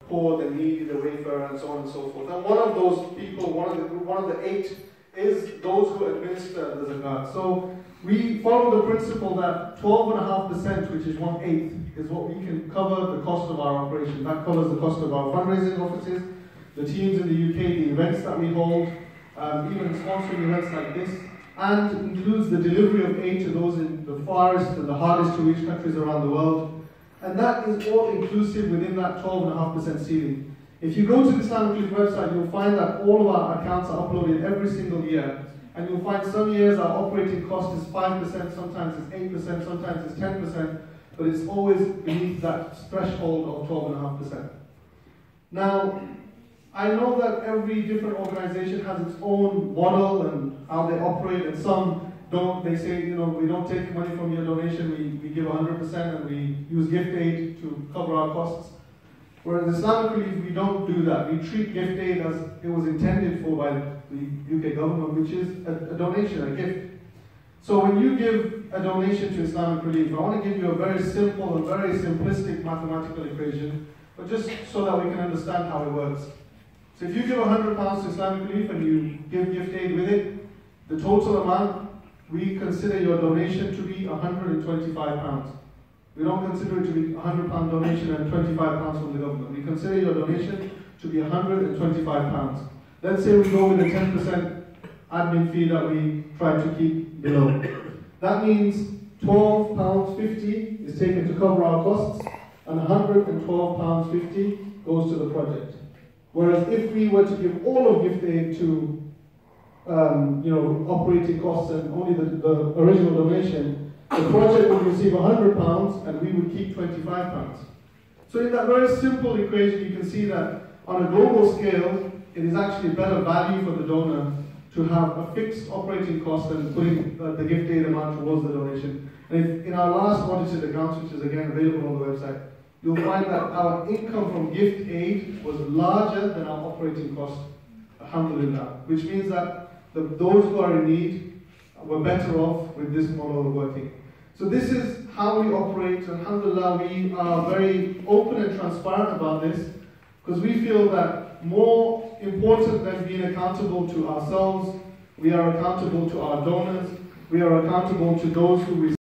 poor, the needy, the wayfarer, and so on and so forth. And one of those people, one of the 8, is those who administer the zakat. So we follow the principle that 12.5%, which is 1/8, is what we can cover the cost of our operation. That covers the cost of our fundraising offices, the teams in the UK, the events that we hold, even sponsoring events like this, and includes the delivery of aid to those in the farthest and the hardest to reach countries around the world. And that is all inclusive within that 12.5% ceiling. If you go to the Islamic Relief website, you'll find that all of our accounts are uploaded every single year. And you'll find some years our operating cost is 5%, sometimes it's 8%, sometimes it's 10%, but it's always beneath that threshold of 12.5%. Now, I know that every different organization has its own model and how they operate, and some don't. They say, we don't take money from your donation, we give 100% and we use gift aid to cover our costs. Whereas Islamic Relief, we don't do that. We treat gift aid as it was intended for by the UK government, which is a donation, a gift. So when you give a donation to Islamic Relief, I want to give you a very simple and very simplistic mathematical equation, but just so that we can understand how it works. So if you give £100 to Islamic Relief and you give gift aid with it, the total amount, we consider your donation to be £125. We don't consider it to be a £100 donation and £25 from the government. We consider your donation to be £125. Let's say we go with a 10% admin fee that we try to keep below. That means £12.50 is taken to cover our costs, and £112.50 goes to the project. Whereas if we were to give all of gift aid to operating costs and only the original donation, the project would receive £100 and we would keep £25. So in that very simple equation, you can see that on a global scale, it is actually better value for the donor to have a fixed operating cost than putting the gift aid amount towards the donation. And in our last audited accounts, which is again available on the website, you'll find that our income from gift aid was larger than our operating cost, alhamdulillah, which means that those who are in need were better off with this model of working. So this is how we operate. Alhamdulillah, we are very open and transparent about this, because we feel that more important than being accountable to ourselves, we are accountable to our donors, we are accountable to those who receive